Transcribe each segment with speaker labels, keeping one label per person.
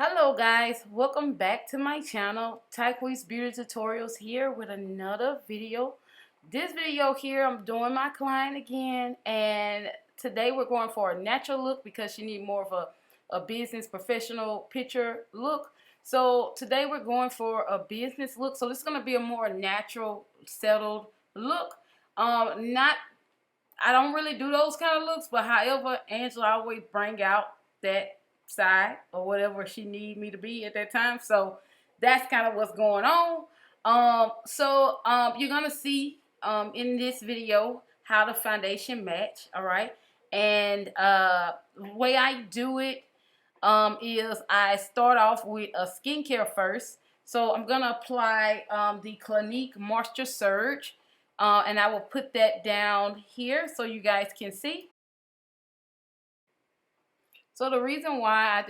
Speaker 1: Hello guys, welcome back to my channel. Tyque's Beauty Tutorials here with another video. This video here, I'm doing my client again, and today we're going for a natural look because she needs more of a business professional picture look. So today we're going for a business look. So this is going to be a more natural, settled look. Not I don't really do those kind of looks, but however, Angela always bring out that side or whatever she need me to be at that time. So that's kind of what's going on. You're gonna see in this video how the foundation match. All right, and the way I do it is I start off with a skincare first. So I'm gonna apply the Clinique Moisture Surge. And I will put that down here so you guys can see. So the reason why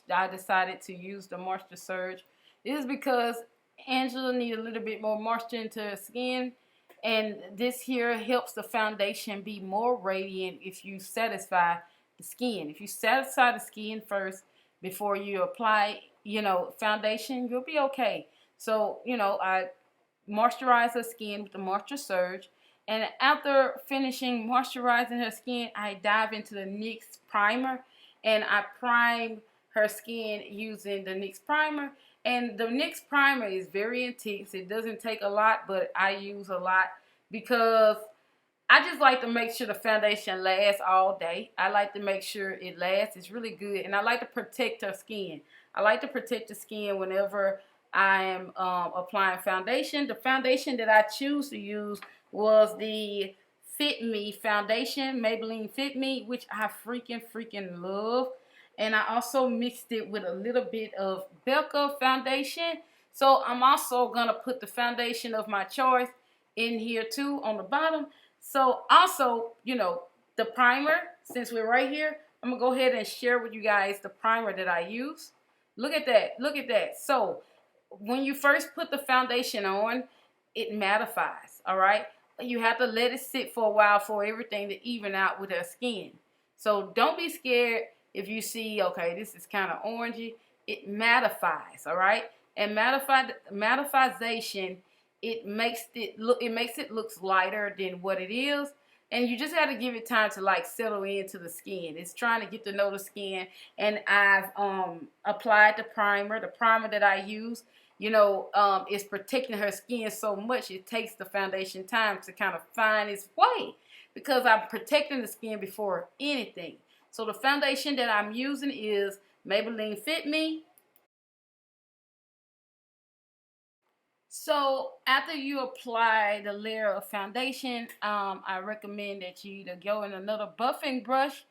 Speaker 1: I decided to use the Moisture Surge is because Angela needs a little bit more moisture into her skin. And this here helps the foundation be more radiant if you satisfy the skin. If you satisfy the skin first before you apply, foundation, you'll be okay. So, I moisturize her skin with the Moisture Surge, and after finishing moisturizing her skin, I dive into the NYX primer and I prime her skin using the NYX primer. And the NYX primer is very intense. It doesn't take a lot, but I use a lot because I just like to make sure the foundation lasts all day. I like to make sure it lasts. It's really good. And I like to protect her skin. I like to protect the skin whenever I am applying foundation. The foundation that I choose to use was the Fit Me foundation, Maybelline Fit Me, which I freaking love. And I also mixed it with a little bit of Becca foundation. So I'm also going to put the foundation of my choice in here too on the bottom. So also, the primer, since we're right here, I'm going to go ahead and share with you guys the primer that I use. Look at that. Look at that. So when you first put the foundation on, it mattifies, all right? You have to let it sit for a while for everything to even out with her skin. So don't be scared if you see, okay, this is kind of orangey. It mattifies, all right? And mattifization, it makes it look lighter than what it is. And you just have to give it time to like settle into the skin. It's trying to get to know the skin. And I've applied the primer. The primer that I use, is protecting her skin so much. It takes the foundation time to kind of find its way because I'm protecting the skin before anything. So the foundation that I'm using is Maybelline Fit Me. So after you apply the layer of foundation, I recommend that you either go in another buffing brush,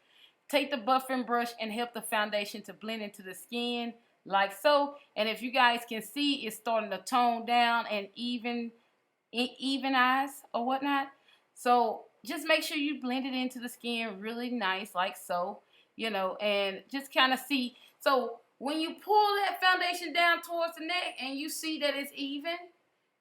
Speaker 1: take the buffing brush and help the foundation to blend into the skin like so. And if you guys can see, it's starting to tone down and evenize or whatnot. So just make sure you blend it into the skin really nice like so, and just kind of see. So when you pull that foundation down towards the neck and you see that it's even,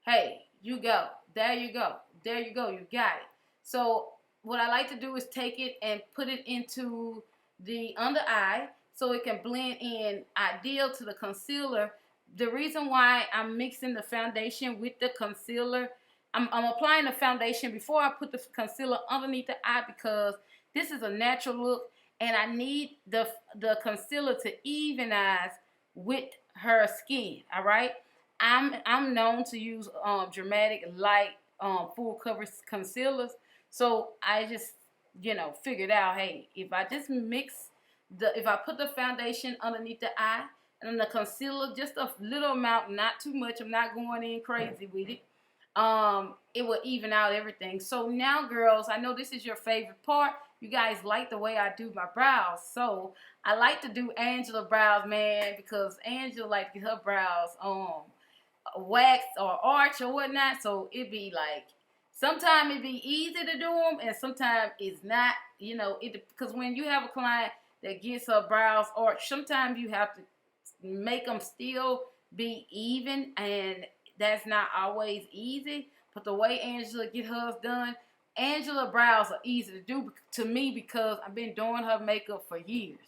Speaker 1: hey, you go. There you go. There you go. You got it. So what I like to do is take it and put it into the under eye so it can blend in ideal to the concealer. The reason why I'm mixing the foundation with the concealer, I'm applying the foundation before I put the concealer underneath the eye because this is a natural look. And I need the concealer to evenize with her skin, all right? I'm known to use dramatic light full coverage concealers. So I just, figured out, hey, if I just if I put the foundation underneath the eye and the concealer, just a little amount, not too much, I'm not going in crazy with it, it will even out everything. So now, girls, I know this is your favorite part. You guys like the way I do my brows. So I like to do Angela brows, man, because Angela like to get her brows waxed or arch or whatnot. So it be like, sometimes it be easy to do them and sometimes it's not, because when you have a client that gets her brows arched, sometimes you have to make them still be even, and that's not always easy. But the way Angela get hers done, Angela brows are easy to do to me because I've been doing her makeup for years.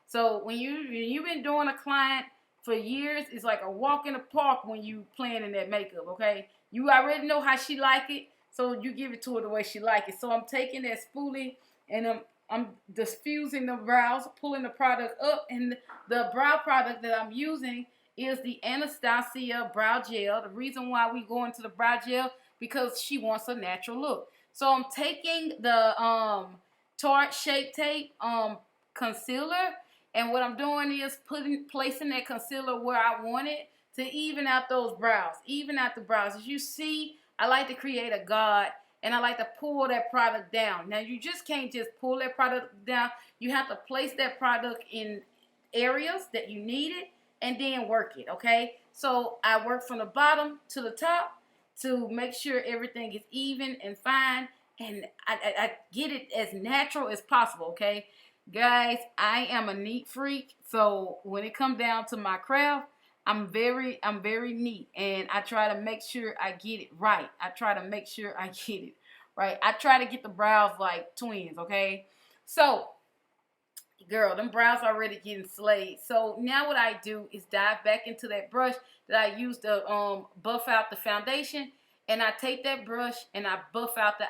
Speaker 1: So when you've been doing a client for years. It's like a walk in the park when you planning that makeup, okay? You already know how she like it, so you give it to her the way she like it. So I'm taking that spoolie and I'm diffusing the brows, pulling the product up, and the brow product that I'm using is the Anastasia Brow Gel. The reason why we go into the brow gel, because she wants a natural look. So I'm taking the Tarte Shape Tape concealer, and what I'm doing is placing that concealer where I want it to even out those brows, even out the brows. As you see, I like to create a God, and I like to pull that product down. Now, you just can't just pull that product down. You have to place that product in areas that you need it and then work it, okay? So I work from the bottom to the top to make sure everything is even and fine, and I get it as natural as possible, okay? Guys, I am a neat freak, so when it comes down to my craft, I'm very neat, and I try to make sure I get it right. I try to make sure I get it right. I try to get the brows like twins, okay? So, girl, them brows already getting slayed. So now what I do is dive back into that brush that I used to buff out the foundation, and I take that brush and I buff out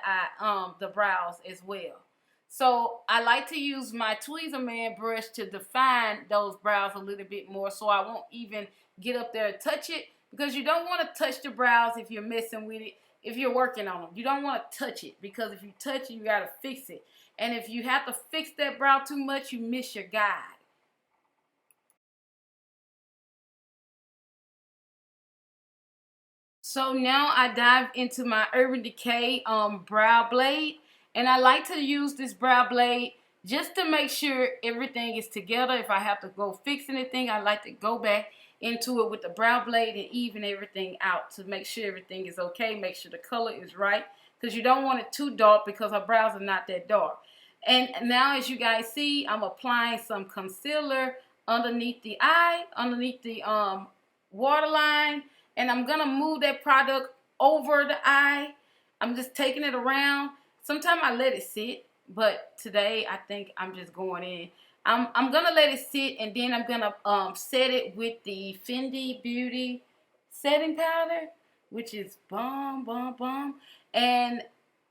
Speaker 1: the brows as well. So I like to use my Tweezerman brush to define those brows a little bit more, so I won't even get up there and touch it, because you don't want to touch the brows if you're messing with it, if you're working on them. You don't want to touch it, because if you touch it, you got to fix it. And if you have to fix that brow too much, you miss your guide. So now I dive into my Urban Decay brow blade, and I like to use this brow blade just to make sure everything is together. If I have to go fix anything, I like to go back into it with the brow blade and even everything out to make sure everything is okay, make sure the color is right, because you don't want it too dark, because her brows are not that dark. And now, as you guys see, I'm applying some concealer underneath the eye, underneath the waterline, and I'm gonna move that product over the eye. I'm just taking it around. Sometimes I let it sit, but today I think I'm just going in. I'm gonna let it sit, and then I'm gonna set it with the Fenty Beauty setting powder, which is bomb. And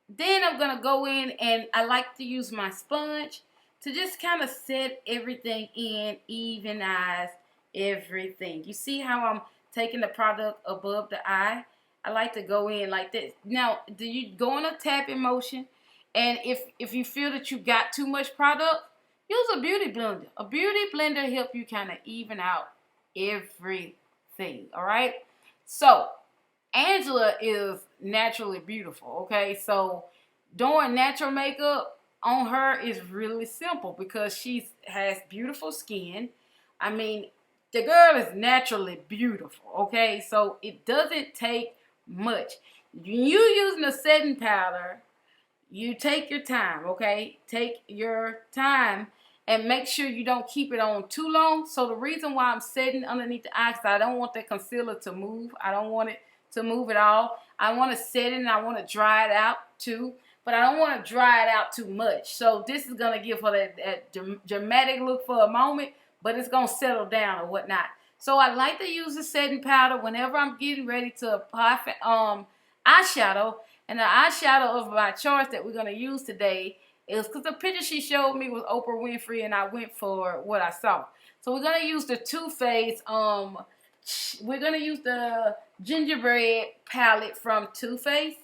Speaker 1: then I'm gonna go in, and I like to use my sponge to just kind of set everything in, evenize everything. You see how I'm taking the product above the eye? I like to go in like this. Now, do you go on a tapping motion? And if you feel that you got too much product, use a beauty blender. A beauty blender help you kind of even out everything, all right? So, Angela is naturally beautiful, okay? So, doing natural makeup on her is really simple, because she has beautiful skin. I mean, the girl is naturally beautiful, okay? So, it doesn't take much. You using a setting powder, you take your time, okay? Take your time and make sure you don't keep it on too long. So the reason why I'm setting underneath the eye, because I don't want that concealer to move. I don't want it to move at all. I want to set it, and I want to dry it out too, but I don't want to dry it out too much. So this is going to give her that dramatic look for a moment, but it's going to settle down or whatnot. So I like to use the setting powder whenever I'm getting ready to apply eyeshadow. And the eyeshadow of my choice that we're going to use today is, because the picture she showed me was Oprah Winfrey, and I went for what I saw. So we're going to use the Too Faced, we're going to use the Gingerbread Palette from Too Faced.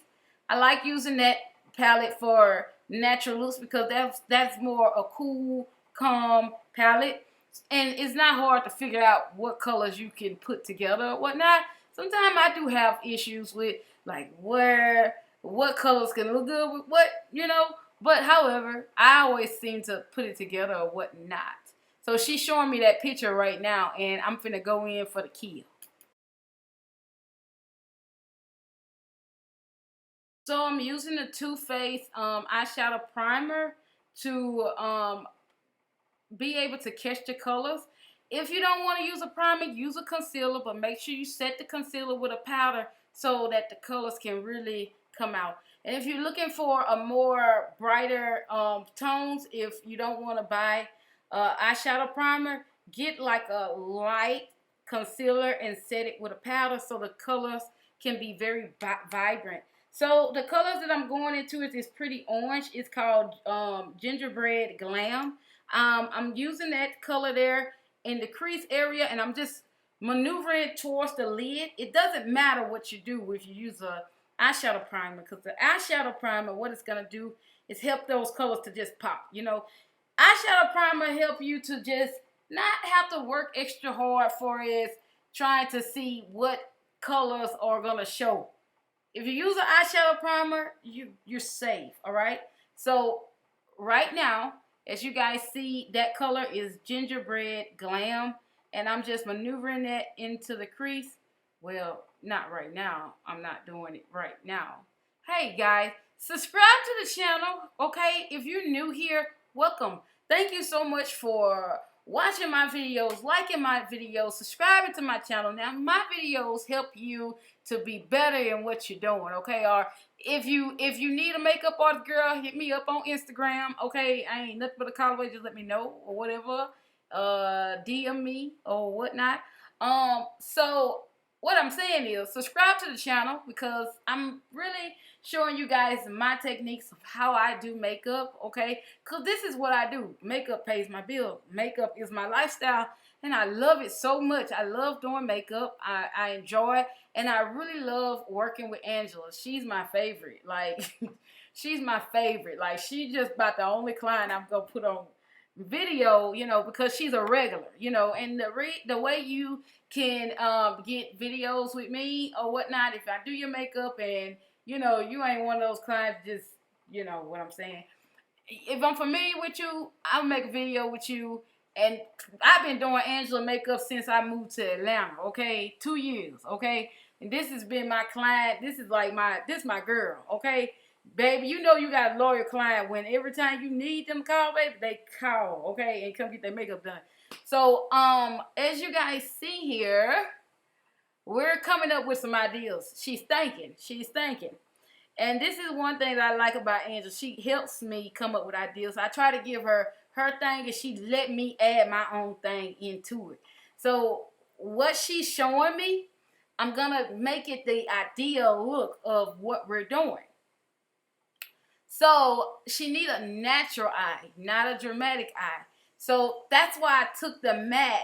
Speaker 1: I like using that palette for natural looks, because that's more a cool, calm palette. And it's not hard to figure out what colors you can put together or whatnot. Sometimes I do have issues with, like, what colors can look good with what, you know. But, however, I always seem to put it together or whatnot. So she's showing me that picture right now, and I'm finna go in for the kill. So I'm using the Too Faced eyeshadow primer to be able to catch the colors. If you don't want to use a primer, use a concealer, but make sure you set the concealer with a powder so that the colors can really come out. And if you're looking for a more brighter tones, if you don't want to buy eyeshadow primer, get like a light concealer and set it with a powder so the colors can be very vibrant. So the colors that I'm going into is this pretty orange. It's called Gingerbread Glam. I'm using that color there in the crease area, and I'm just maneuvering it towards the lid. It doesn't matter what you do if you use a eyeshadow primer, because the eyeshadow primer, what it's going to do is help those colors to just pop. You know, eyeshadow primer help you to just not have to work extra hard for it, trying to see what colors are going to show. If you use an eyeshadow primer, you're safe, all right? So right now, as you guys see, that color is Gingerbread Glam, and I'm just maneuvering that into the crease. Well, not right now. I'm not doing it right now. Hey guys, subscribe to the channel, okay? If you're new here, welcome. Thank you so much for watching my videos, liking my videos, subscribing to my channel. Now, my videos help you to be better in what you're doing, okay? Or if you need a makeup artist, girl, hit me up on Instagram, okay? I ain't nothing but a call away. Just let me know or whatever. DM me or whatnot. So what I'm saying is subscribe to the channel, because I'm really showing you guys my techniques of how I do makeup, okay? Because this is what I do. Makeup pays my bill. Makeup is my lifestyle, and I love it so much. I love doing makeup. I enjoy it, and I really love working with Angela. She's my favorite. Like, she's my favorite. Like, she's just about the only client I'm going to put on video, you know, because she's a regular, you know. And the way you can get videos with me or whatnot, if I do your makeup and, you know, you ain't one of those clients, just, you know what I'm saying. If I'm familiar with you, I'll make a video with you. And I've been doing Angela makeup since I moved to Atlanta, okay? 2 years, okay? And this has been my client. This is like this my girl, okay? Baby, you know you got a loyal client when every time you need them to call, baby, they call, okay? And come get their makeup done. So, as you guys see here, we're coming up with some ideas. She's thinking. And this is one thing that I like about Angela. She helps me come up with ideas. I try to give her thing, and she let me add my own thing into it. So what she's showing me, I'm going to make it the ideal look of what we're doing. So she need a natural eye, not a dramatic eye. So that's why I took the matte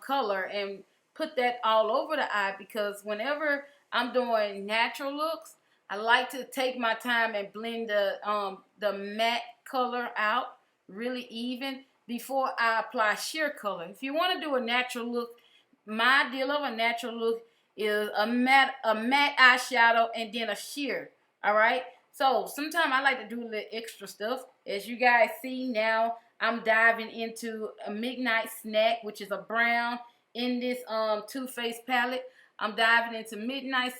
Speaker 1: color and put that all over the eye, because whenever I'm doing natural looks, I like to take my time and blend the matte color out really even before I apply sheer color. If you want to do a natural look, my deal of a natural look is a matte eyeshadow and then a sheer, all right? So sometimes I like to do a little extra stuff. As you guys see now, I'm diving into a Midnight Snack, which is a brown in this Too Faced palette. I'm diving into Midnight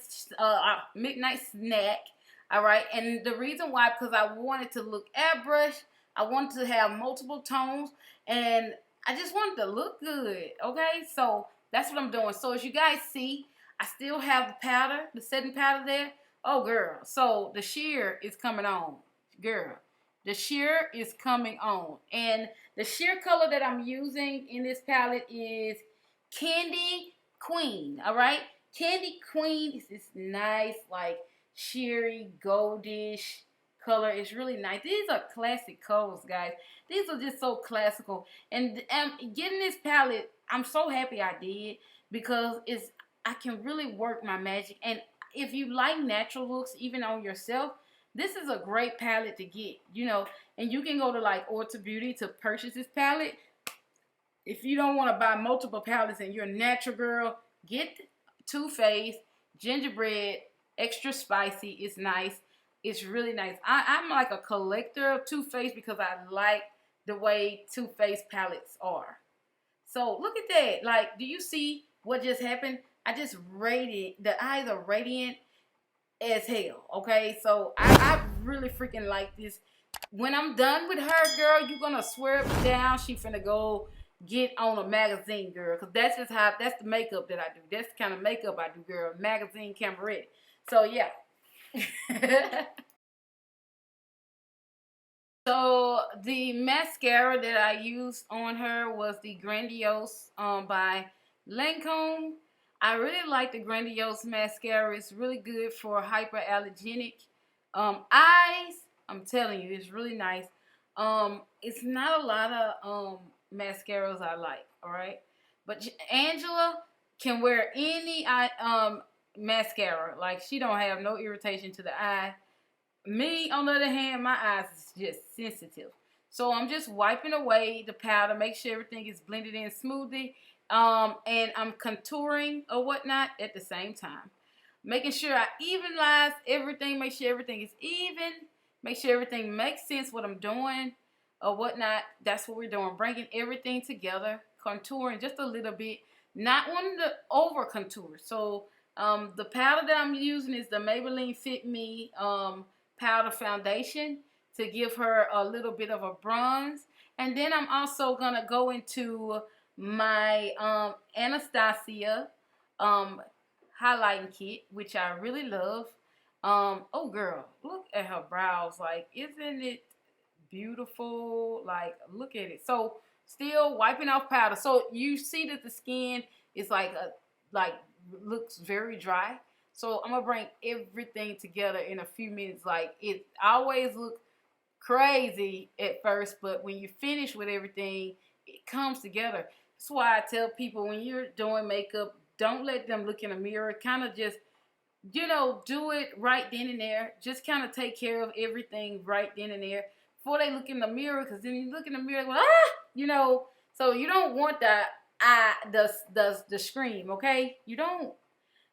Speaker 1: Snack, all right? And the reason why, because I wanted to look airbrush. I wanted to have multiple tones, and I just wanted to look good, okay? So that's what I'm doing. So as you guys see, I still have the powder, the setting powder there. Oh, girl. So the sheer is coming on, girl. The sheer is coming on. And the sheer color that I'm using in this palette is Candy Queen, all right? Candy Queen is this nice, like, sheery, goldish color. It's really nice. These are classic colors, guys. These are just so classical. And getting this palette, I'm so happy I did, because I can really work my magic. And if you like natural looks, even on yourself, this is a great palette to get, you know. And you can go to like Ulta Beauty to purchase this palette. If you don't want to buy multiple palettes and you're a natural girl, get Too Faced Gingerbread Extra Spicy. It's nice. It's really nice. I'm like a collector of Too Faced because I like the way Too Faced palettes are. So look at that. Like, do you see what just happened? I just rated, the eyes are radiant as hell, okay? So I really freaking like this. When I'm done with her, girl, you're gonna swear me down. She finna go get on a magazine, girl, because that's just how, that's the makeup that I do. That's the kind of makeup I do, girl. Magazine, camera ready. So yeah. So the mascara that I used on her was the Grandiose by Lancome, I really like the Grandiose mascara. It's really good for hyperallergenic eyes. I'm telling you, it's really nice. It's not a lot of mascaras I like, all right? But Angela can wear any mascara. Like, she don't have no irritation to the eye. Me, on the other hand, my eyes is just sensitive. So I'm just wiping away the powder, make sure everything is blended in smoothly. And I'm contouring or whatnot at the same time. Making sure I evenize everything, make sure everything is even, make sure everything makes sense what I'm doing or whatnot. That's what we're doing, bringing everything together, contouring just a little bit, not wanting to over contour. So the powder that I'm using is the Maybelline Fit Me powder foundation to give her a little bit of a bronze. And then I'm also going to go into my Anastasia highlighting kit, which I really love. Oh girl, look at her brows. Like, isn't it beautiful? Like, look at it. So still wiping off powder. So you see that the skin is like looks very dry. So I'm gonna bring everything together in a few minutes. Like, it always look crazy at first, but when you finish with everything, it comes together. That's why I tell people, when you're doing makeup, don't let them look in a mirror. Kind of just, do it right then and there. Just kind of take care of everything right then and there before they look in the mirror, because then you look in the mirror, so you don't want the scream, okay? You don't.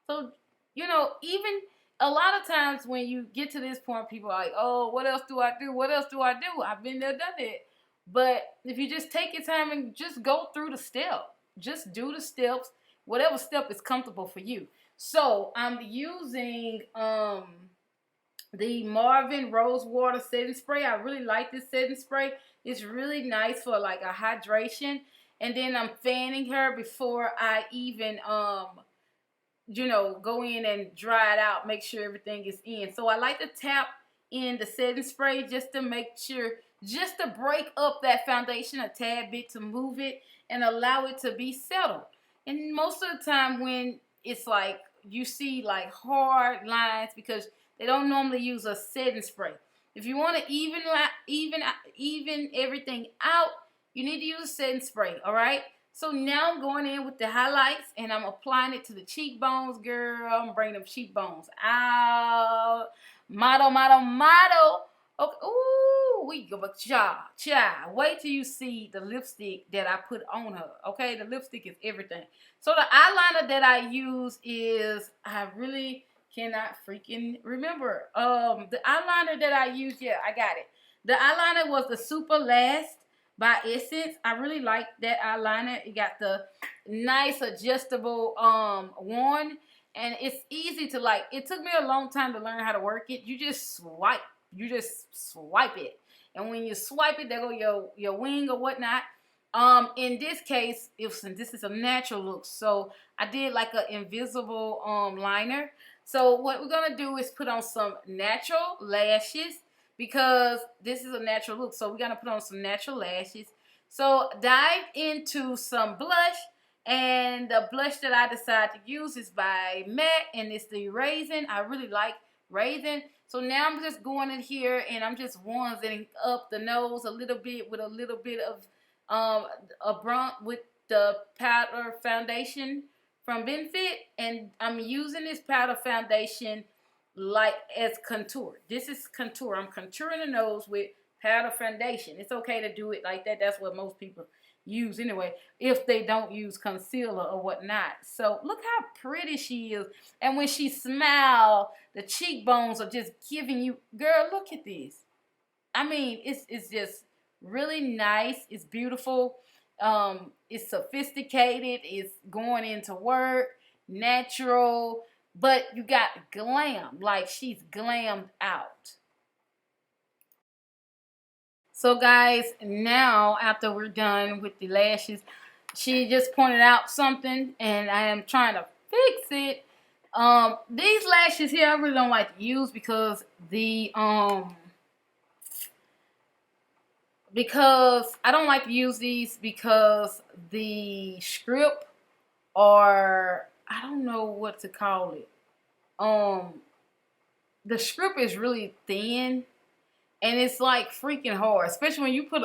Speaker 1: So, even a lot of times when you get to this point, people are like, oh, what else do I do? What else do I do? I've been there, done it. But if you just take your time and just go through the step, just do the steps, whatever step is comfortable for you. So I'm using the Marvin Rose Water Setting Spray. I really like this setting spray. It's really nice for like a hydration. And then I'm fanning her before I even go in and dry it out, make sure everything is in. So I like to tap in the setting spray just to make sure, just to break up that foundation a tad bit, to move it and allow it to be settled. And most of the time when it's like you see like hard lines, because they don't normally use a setting spray. If you want to even everything out, you need to use a setting spray, all right? So now I'm going in with the highlights and I'm applying it to the cheekbones, girl. I'm bringing them cheekbones out. Model. Okay. Ooh, we go, but child. Wait till you see the lipstick that I put on her. Okay, the lipstick is everything. So the eyeliner that I use is, I really cannot freaking remember. The eyeliner that I use, yeah, I got it. The eyeliner was the Super Last by Essence. I really like that eyeliner. It got the nice adjustable wand, and it's easy to like. It took me a long time to learn how to work it. You just swipe. It, and when you swipe it, there go your wing or whatnot. In this case, since this is a natural look, so I did like an invisible liner. So what we're gonna do is put on some natural lashes, because this is a natural look. So we're going to put on some natural lashes. So dive into some blush. And the blush that I decided to use is by MAC. And it's the Raisin. I really like Raisin. So now I'm just going in here and I'm just oneing up the nose a little bit with a little bit of a brunt with the powder foundation from Benefit. And I'm using this powder foundation like as contour. This is contour. I'm contouring the nose with powder foundation. It's okay to do it like that. That's what most people use anyway, if they don't use concealer or whatnot. So look how pretty she is. And when she smiles, the cheekbones are just giving you, girl, look at this. I mean, it's just really nice. It's beautiful. It's sophisticated. It's going into work, natural. But you got glam, like she's glammed out. So guys, now after we're done with the lashes, she just pointed out something and I am trying to fix it. These lashes here I really don't like to use because because I don't like to use these because the script or I don't know what to call it. The script is really thin, and it's like freaking hard, especially when you put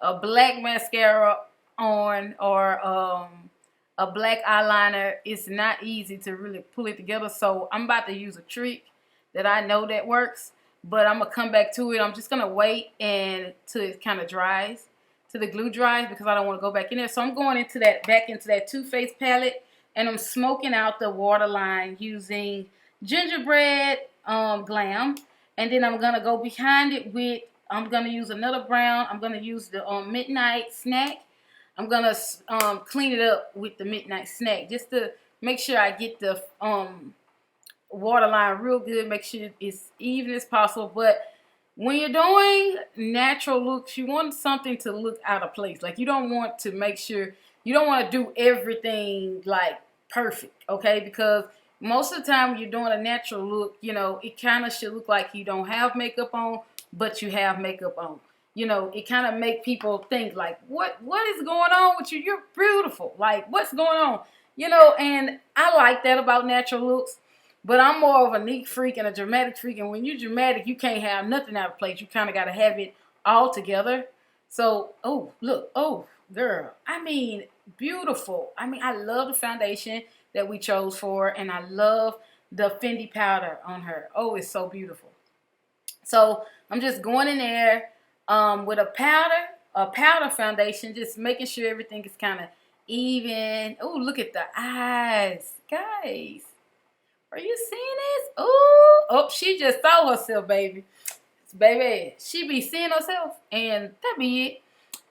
Speaker 1: a black mascara on, or a black eyeliner. It's not easy to really pull it together. So I'm about to use a trick that I know that works, but I'm gonna come back to it. I'm just gonna wait and till it kind of dries, till the glue dries, because I don't want to go back in there. So I'm going into that, back into that Too Faced palette, and I'm smoking out the waterline using Gingerbread Glam, and then I'm gonna go behind it with, I'm gonna use another brown. I'm gonna use the Midnight Snack. I'm gonna clean it up with the Midnight Snack just to make sure I get the waterline real good. Make sure it's even as possible. But when you're doing natural looks, you want something to look out of place. Like, you don't want to make sure, you don't want to do everything like perfect, okay? Because most of the time when you're doing a natural look, you know, it kind of should look like you don't have makeup on, but you have makeup on. You know, it kind of make people think like, what is going on with you? You're beautiful. Like, what's going on? You know, and I like that about natural looks. But I'm more of a neat freak and a dramatic freak. And when you're dramatic, you can't have nothing out of place. You kind of got to have it all together. So, oh, look. Oh, girl. I mean, beautiful. I mean, I love the foundation that we chose for. And I love the Fendi powder on her. Oh, it's so beautiful. So, I'm just going in there with a powder foundation. Just making sure everything is kind of even. Oh, look at the eyes. Guys. Are you seeing this? Ooh, oh, she just saw herself, baby. Baby, she be seeing herself, and that be it.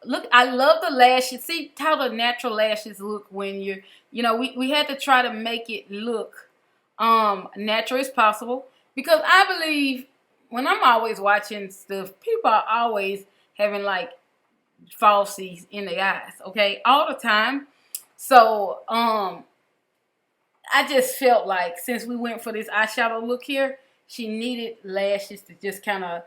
Speaker 1: Look, I love the lashes. See how the natural lashes look when you're, you know, we had to try to make it look natural as possible, because I believe when I'm always watching stuff, people are always having like falsies in their eyes, okay, all the time. So, I just felt like since we went for this eyeshadow look here, she needed lashes to just kind of,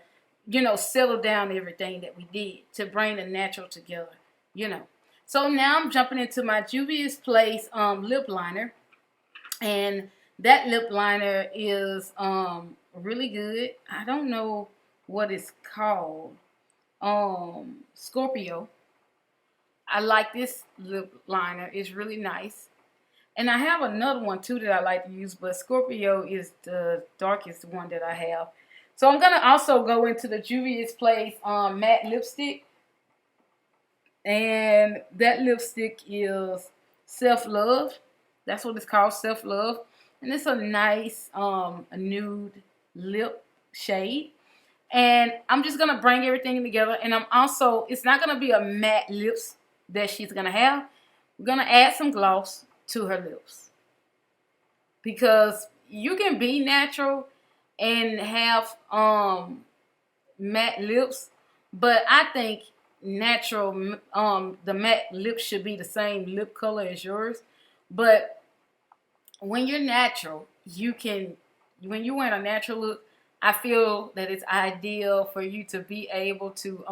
Speaker 1: you know, settle down everything that we did to bring the natural together, you know. So now I'm jumping into my Juvia's Place lip liner. And that lip liner is really good. I don't know what it's called. Scorpio. I like this lip liner. It's really nice. And I have another one too that I like to use, but Scorpio is the darkest one that I have. So I'm going to also go into the Juvia's Place matte lipstick. And that lipstick is Self-Love. That's what it's called, Self-Love. And it's a nice nude lip shade. And I'm just going to bring everything together. And I'm also, it's not going to be a matte lips that she's going to have. We're going to add some gloss to her lips, because you can be natural and have matte lips, but I think natural the matte lips should be the same lip color as yours. But when you're natural, you can, when you're wearing a natural look, I feel that it's ideal for you to be able to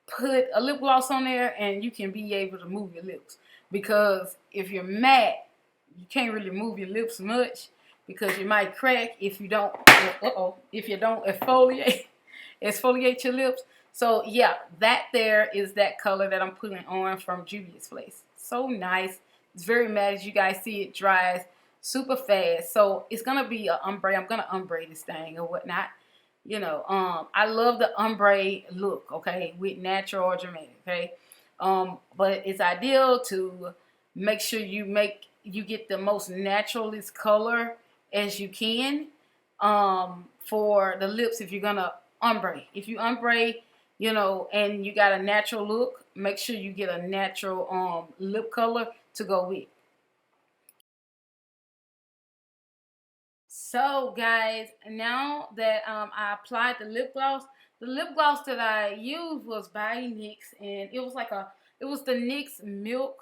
Speaker 1: put a lip gloss on there, and you can be able to move your lips. Because if you're matte, you can't really move your lips much, because you might crack if you don't. If you don't exfoliate your lips. So yeah, that there is that color that I'm putting on from Juvia's Place. So nice. It's very matte. As you guys see, it dries super fast. So it's gonna be an ombre. I'm gonna ombre this thing or whatnot. You know, I love the ombre look. Okay, with natural or dramatic. Okay. But it's ideal to make sure you get the most naturalist color as you can for the lips. If you're gonna ombre, if you ombre, you know, and you got a natural look, make sure you get a natural lip color to go with. So guys, now that I applied the lip gloss that I used was by NYX, and it was like it was the NYX Milk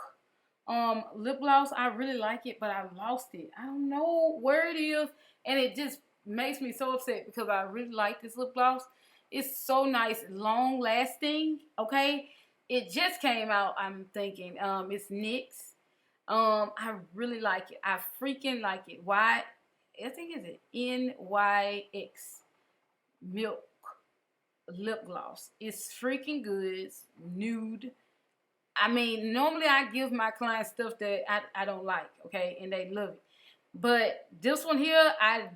Speaker 1: lip gloss. I really like it, but I lost it. I don't know where it is, and it just makes me so upset because I really like this lip gloss. It's so nice, long lasting. Okay, it just came out. I'm thinking it's NYX. I really like it. I freaking like it. Why? I think it's an NYX Milk Lip Gloss. It's freaking good. It's nude. I mean, normally I give my clients stuff that I don't like, okay, and they love it. But this one here, I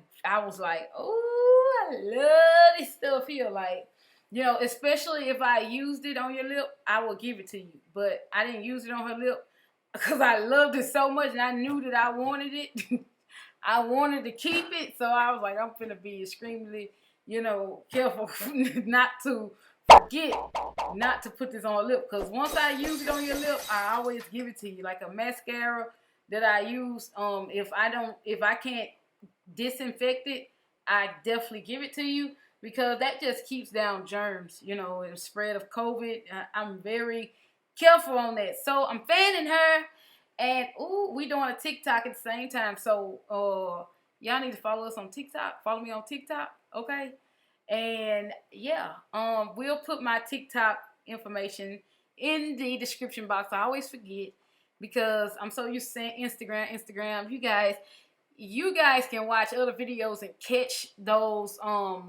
Speaker 1: was like, oh, I love this stuff here. Like, you know, especially if I used it on your lip, I will give it to you. But I didn't use it on her lip because I loved it so much and I knew that I wanted it. I wanted to keep it, so I was like, I'm finna be extremely, you know, careful not to forget not to put this on her lip. Because once I use it on your lip, I always give it to you. Like a mascara that I use, if I can't disinfect it, I definitely give it to you because that just keeps down germs, you know, and spread of COVID. I'm very careful on that. So I'm fanning her. And, ooh, we doing a TikTok at the same time. So, y'all need to follow us on TikTok. Follow me on TikTok, okay? And, yeah, we'll put my TikTok information in the description box. I always forget because I'm so used to saying Instagram. You guys can watch other videos and catch those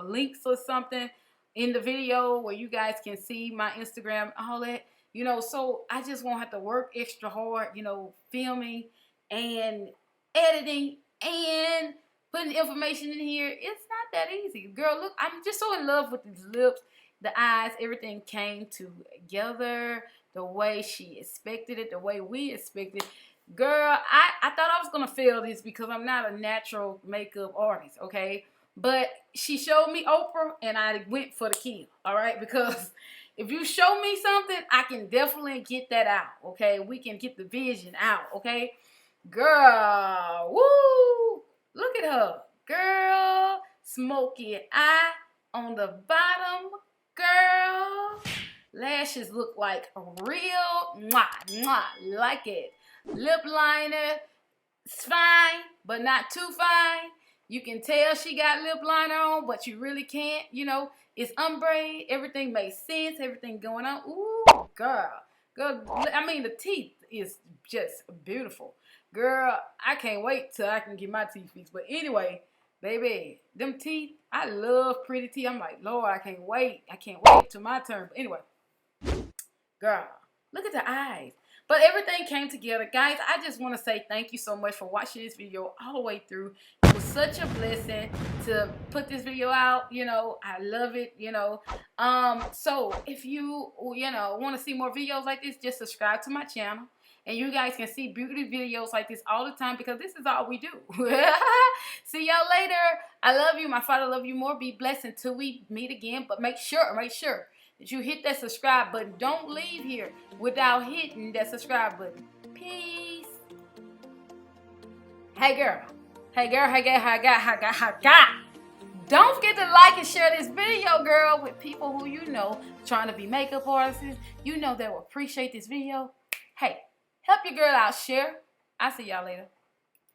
Speaker 1: links or something in the video where you guys can see my Instagram, all that. You know, so I just won't have to work extra hard, you know, filming and editing and putting information in here. It's not that easy. Girl, look, I'm just so in love with these lips, the eyes, everything came together the way she expected it, the way we expected. Girl, I thought I was going to fail this because I'm not a natural makeup artist, okay? But she showed me Oprah and I went for the kill, all right? Because if you show me something, I can definitely get that out, okay? We can get the vision out, okay? Girl, woo! Look at her. Girl, smoky eye on the bottom. Girl, lashes look like real. Mwah, mwah, like it. Lip liner, it's fine, but not too fine. You can tell she got lip liner on, but you really can't, you know. It's ombre. Everything makes sense. Everything going on. Ooh, girl. I mean, the teeth is just beautiful. Girl, I can't wait till I can get my teeth fixed. But anyway, baby, them teeth, I love pretty teeth. I'm like, Lord, I can't wait. I can't wait till my turn. But anyway, girl, look at the eyes. But everything came together. Guys, I just want to say thank you so much for watching this video all the way through. It was such a blessing to put this video out. You know, I love it, you know. So if you know, want to see more videos like this, just subscribe to my channel. And you guys can see beauty videos like this all the time because this is all we do. See y'all later. I love you. My Father love you more. Be blessed until we meet again. But make sure that you hit that subscribe button. Don't leave here without hitting that subscribe button. Peace. Hey girl. Hey girl. Hey girl. Hey girl. Hey girl. Hey girl. Don't forget to like and share this video, girl, with people who you know trying to be makeup artists. You know they will appreciate this video. Hey, help your girl out. Share. I'll see y'all later.